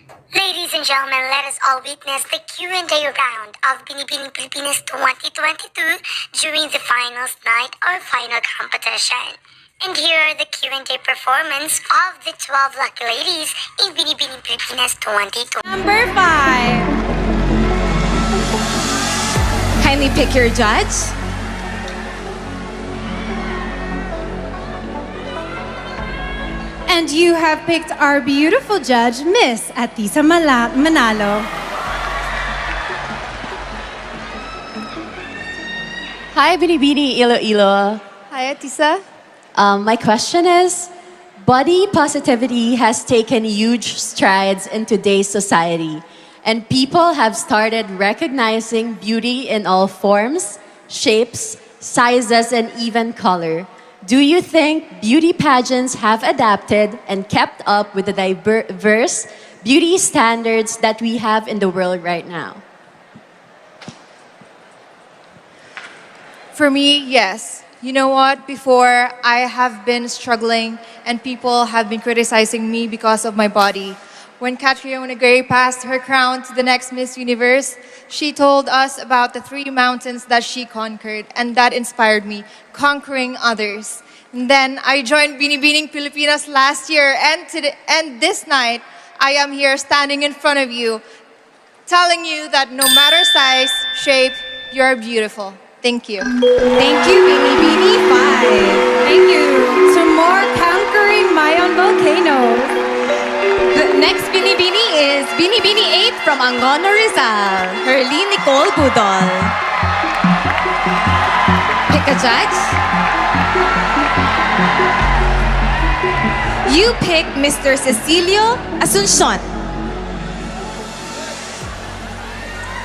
Ladies and gentlemen, let us all witness the Q&A round of Binibining Pilipinas 2022 during the finals night or final competition. And here are the Q&A performance of the 12 lucky ladies in Binibining Pilipinas 2022. Number 5. Kindly pick your judge. And you have picked our beautiful judge, Miss Atisa Manalo. Hi, Binibini Iloilo. Hi, Atisa. My question is, body positivity has taken huge strides in today's society, and people have started recognizing beauty in all forms, shapes, sizes, and even color. Do you think beauty pageants have adapted and kept up with the diverse beauty standards that we have in the world right now? For me, yes. You know what? Before, I have been struggling and people have been criticizing me because of my body. When Catriona Gray passed her crown to the next Miss Universe, she told us about the 3 mountains that she conquered, and that inspired me, conquering others. And then I joined Binibining Pilipinas last year, and this night, I am here standing in front of you, telling you that no matter size, shape, you are beautiful. Thank you. Thank you, Binibini 5. Thank you. To more conquering Mayon volcanoes. The next Binibini is Binibini 8 from Angono, Rizal. Herly Nicole Budol. Pick a judge. You pick Mr. Cecilio Asuncion.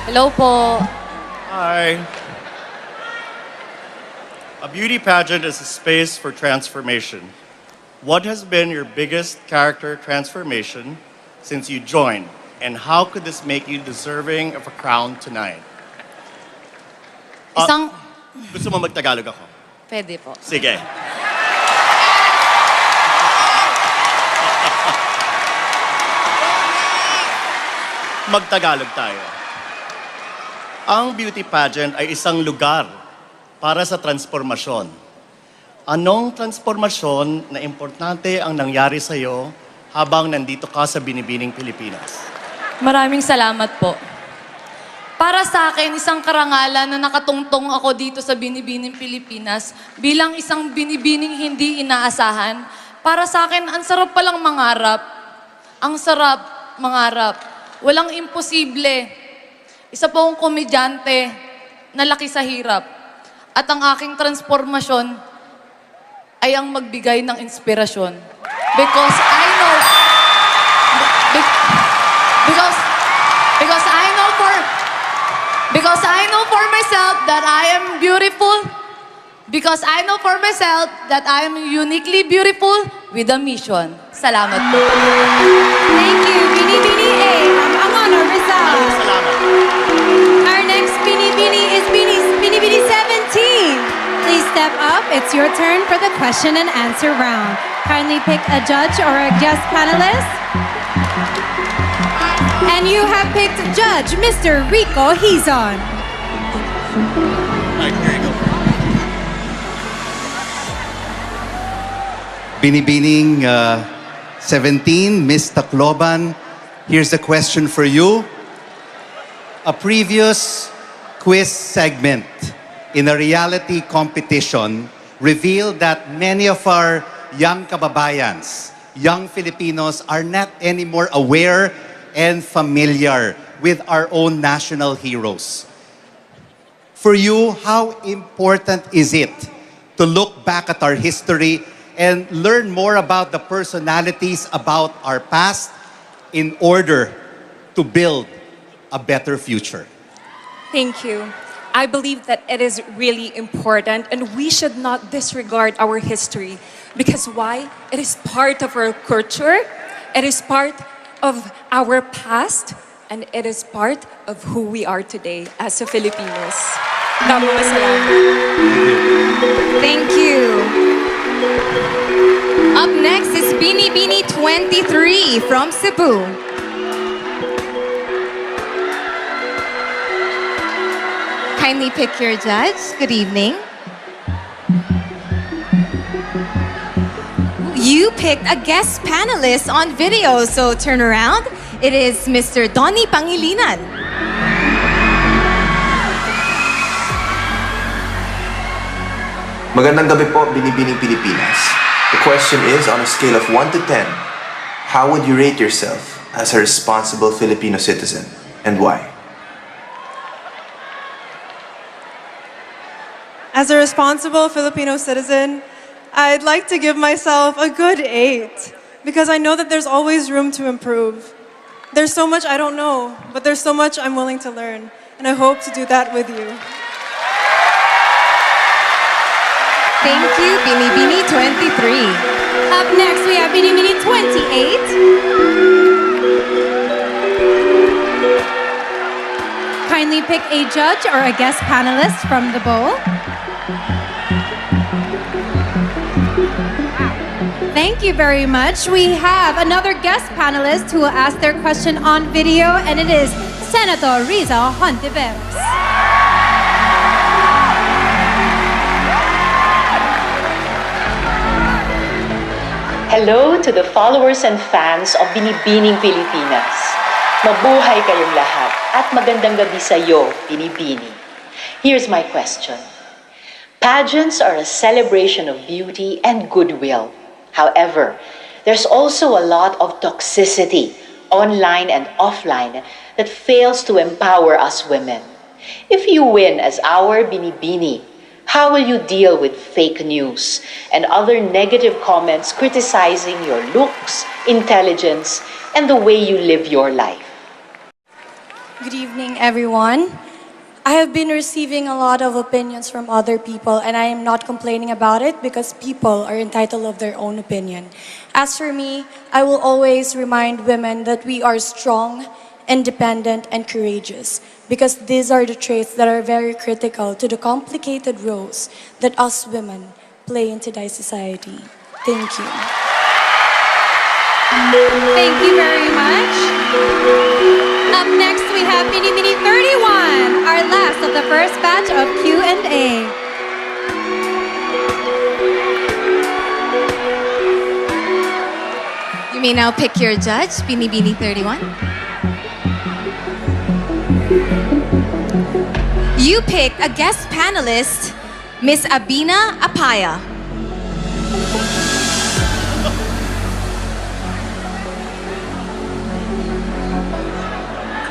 Hello po. Hi. A beauty pageant is a space for transformation. What has been your biggest character transformation since you joined? And how could this make you deserving of a crown tonight? Gusto mo mag-Tagalog ako? Pwede po. Sige. Mag-Tagalog tayo. Ang beauty pageant ay isang lugar para sa transformasyon. Anong transformasyon na importante ang nangyari sa iyo habang nandito ka sa Binibining Pilipinas? Maraming salamat po. Para sa akin, isang karangalan na nakatungtong ako dito sa Binibining Pilipinas bilang isang binibining hindi inaasahan. Para sa akin, ang sarap palang mangarap. Ang sarap mangarap. Walang imposible. Isa po akong komedyante na laki sa hirap. At ang aking transformasyon ay ang magbigay ng inspirasyon. Because I know for myself that I am beautiful. Because I know for myself that I am uniquely beautiful with a mission. Salamat po. Thank you, Binibini 8 from Angono, Rizal. Salamat. Our next Binibini is Binibini 17. Please step up. It's your turn for the question and answer round. Kindly pick a judge or a guest panelist. And you have picked Judge Mr. Rico Hizon. All right, here you go. Binibining 17, Miss Tacloban, here's a question for you. A previous quiz segment in a reality competition revealed that many of our young kababayans, young Filipinos, are not anymore aware and familiar with our own national heroes. For you, how important is it to look back at our history and learn more about the personalities about our past in order to build a better future? Thank you. I believe that it is really important and we should not disregard our history. Because why? It is part of our culture, it is part of our past, and it is part of who we are today as a Filipinos. Maraming salamat. Thank you. Up next is Binibini 23 from Cebu. Kindly pick your judge. Good evening. You picked a guest panelist on video, so turn around. It is Mr. Donnie Pangilinan. Magandang gabi po, binibining Pilipinas. The question is, on a scale of 1 to 10, how would you rate yourself as a responsible Filipino citizen, and why? As a responsible Filipino citizen, I'd like to give myself a good 8 because I know that there's always room to improve. There's so much I don't know, but there's so much I'm willing to learn, and I hope to do that with you. Thank you, Binibini 23. Up next, we have Binibini 28. Kindly pick a judge or a guest panelist from the bowl. Thank you very much. We have another guest panelist who will ask their question on video, and it is Senator Riza Hontiveros. Hello to the followers and fans of Binibining Pilipinas. Mabuhay kayong lahat at magandang gabi sa iyo, Binibini. Here's my question. Pageants are a celebration of beauty and goodwill. However, there's also a lot of toxicity, online and offline, that fails to empower us women. If you win as our Binibini, how will you deal with fake news and other negative comments criticizing your looks, intelligence, and the way you live your life? Good evening, everyone. I have been receiving a lot of opinions from other people, and I am not complaining about it because people are entitled of their own opinion. As for me, I will always remind women that we are strong, independent, and courageous, because these are the traits that are very critical to the complicated roles that us women play in today's society. Thank you. Thank you very much. Up next, we have Binibini 31, our last of the first batch of Q&A. You may now pick your judge, Binibini 31. You picked a guest panelist, Miss Abina Apaya.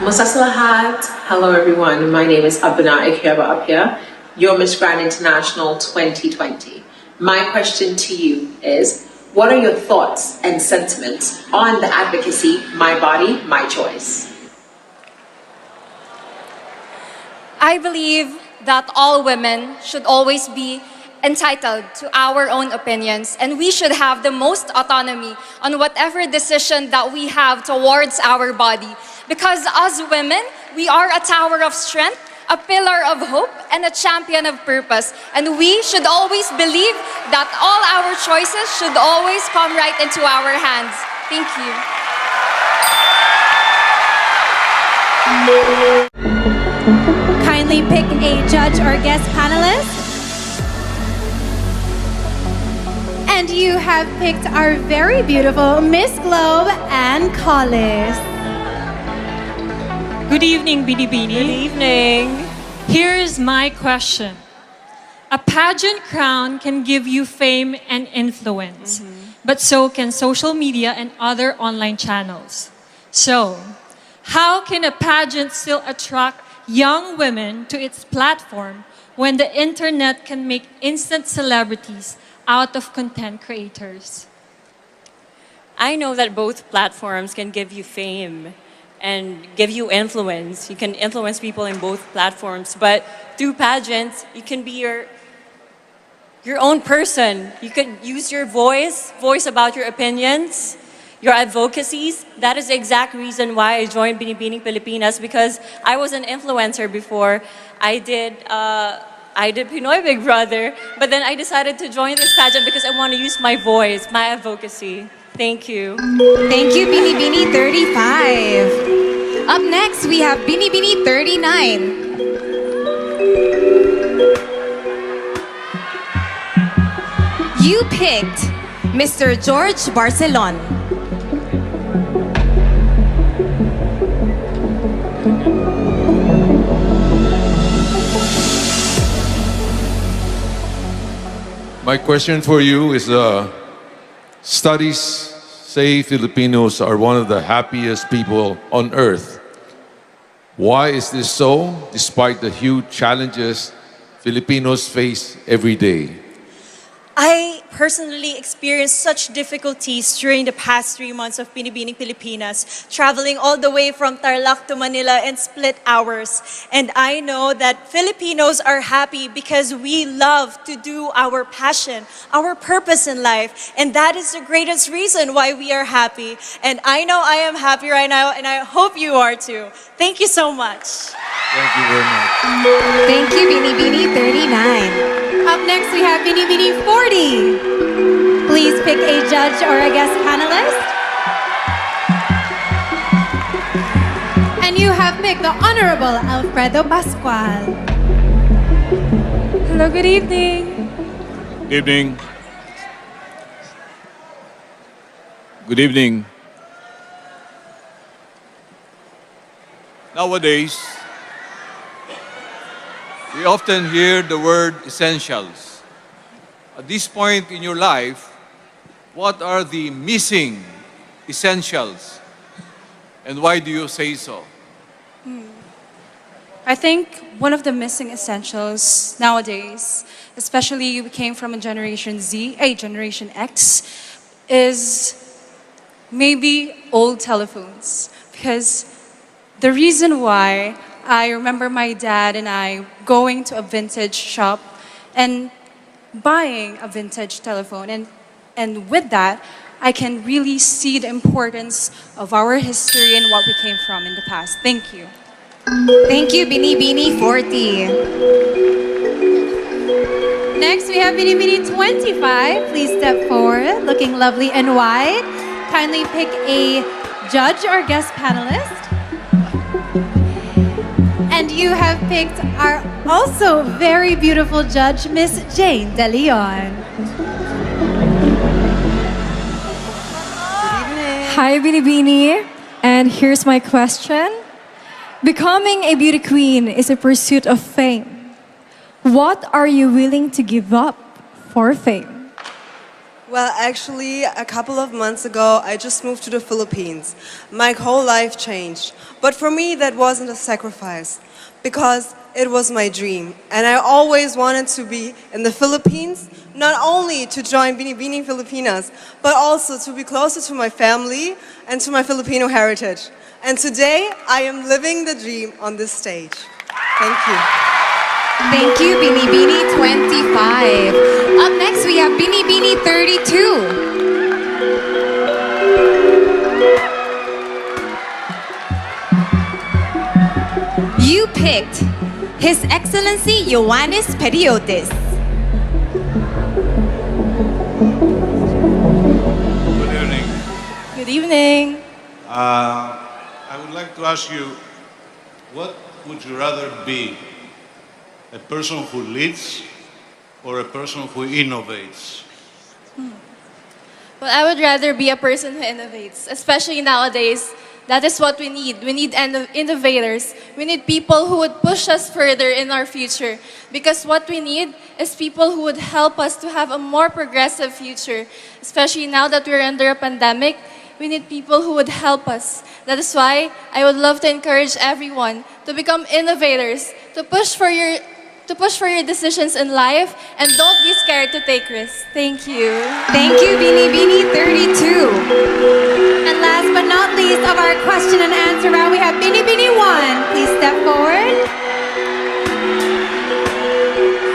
Kumusta sa lahat? Hello everyone, my name is Abina Apia, your Miss Grand International 2020. My question to you is, what are your thoughts and sentiments on the advocacy, My Body, My Choice? I believe that all women should always be entitled to our own opinions, and we should have the most autonomy on whatever decision that we have towards our body. Because as women, we are a tower of strength, a pillar of hope, and a champion of purpose. And we should always believe that all our choices should always come right into our hands. Thank you. Kindly pick a judge or guest panelist. And you have picked our very beautiful Miss Globe and Collis. Good evening, Binibini. Good evening. Here's my question. A pageant crown can give you fame and influence, but so can social media and other online channels. So, how can a pageant still attract young women to its platform when the internet can make instant celebrities out of content creators? I know that both platforms can give you fame and give you influence. You can influence people in both platforms, but through pageants, you can be your own person. You can use your voice about your opinions, your advocacies. That is the exact reason why I joined Binibining Pilipinas, because I was an influencer before. I did Pinoy Big Brother, but then I decided to join this pageant because I want to use my voice, my advocacy. Thank you. Thank you, Binibini 35. Up next, we have Binibini 39. You picked Mr. George Barcelon. My question for you is, studies say Filipinos are one of the happiest people on earth. Why is this so, despite the huge challenges Filipinos face every day? I personally experienced such difficulties during the past 3 months of binibining Pilipinas, traveling all the way from Tarlac to Manila in split hours. And I know that Filipinos are happy because we love to do our passion, our purpose in life. And that is the greatest reason why we are happy. And I know I am happy right now, and I hope you are too. Thank you so much. Thank you very much. Thank you, Binibini 39. Up next, we have Binibini 40. Please pick a judge or a guest panelist. And you have picked the Honorable Alfredo Pascual. Hello, good evening. Good evening. Good evening. Nowadays, we often hear the word essentials. At this point in your life, what are the missing essentials? And why do you say so? I think one of the missing essentials nowadays, especially we came from a Generation Z, a Generation X, is maybe old telephones. Because the reason why I remember my dad and I going to a vintage shop and buying a vintage telephone. And with that, I can really see the importance of our history and what we came from in the past. Thank you. Thank you, Binibini 40. Next, we have Binibini 25. Please step forward, looking lovely and white. Kindly pick a judge or guest panelist. And you have picked our also very beautiful judge, Miss Jane De Leon. Hi, Binibini. And here's my question. Becoming a beauty queen is a pursuit of fame. What are you willing to give up for fame? Well, actually, a couple of months ago, I just moved to the Philippines. My whole life changed. But for me, that wasn't a sacrifice because it was my dream. And I always wanted to be in the Philippines, not only to join Binibining Filipinas, but also to be closer to my family and to my Filipino heritage. And today, I am living the dream on this stage. Thank you. Thank you, Binibini 25. Up next, we have Binibini 32. You picked His Excellency Ioannis Periotis. Good evening. Good evening. I would like to ask you, what would you rather be? A person who leads or a person who innovates? Well, I would rather be a person who innovates, especially nowadays. That is what we need. We need innovators. We need people who would push us further in our future. Because what we need is people who would help us to have a more progressive future. Especially now that we're under a pandemic, we need people who would help us. That is why I would love to encourage everyone to become innovators, to push for your decisions in life, and don't be scared to take risks. Thank you. Thank you, Binibini 32. And last but not least of our question and answer round, we have Binibini 1. Please step forward.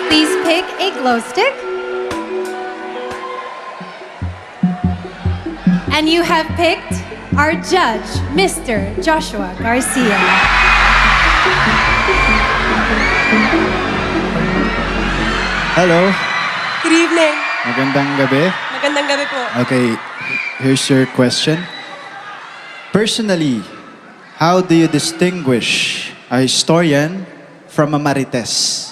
Please pick a glow stick. And you have picked our judge, Mr. Joshua Garcia. Hello. Good evening. Magandang gabi. Magandang gabi po. Okay, here's your question. Personally, how do you distinguish a historian from a Marites?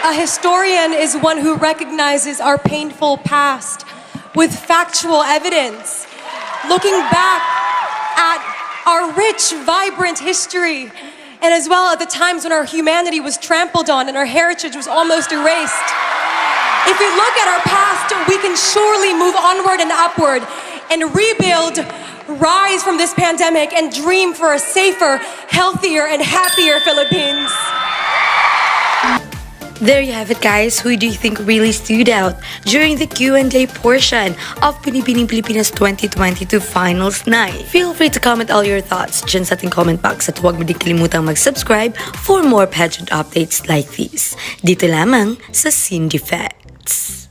A historian is one who recognizes our painful past with factual evidence, looking back at our rich, vibrant history, and as well at the times when our humanity was trampled on and our heritage was almost erased. If we look at our past, we can surely move onward and upward and rebuild, rise from this pandemic, and dream for a safer, healthier, and happier Philippines. There you have it, guys. Who do you think really stood out during the Q&A portion of Binibining Pilipinas 2022 Finals Night? Feel free to comment all your thoughts dyan sa ating comment box at huwag mo din kalimutang mag-subscribe for more pageant updates like these. Dito lamang sa Cindy Facts.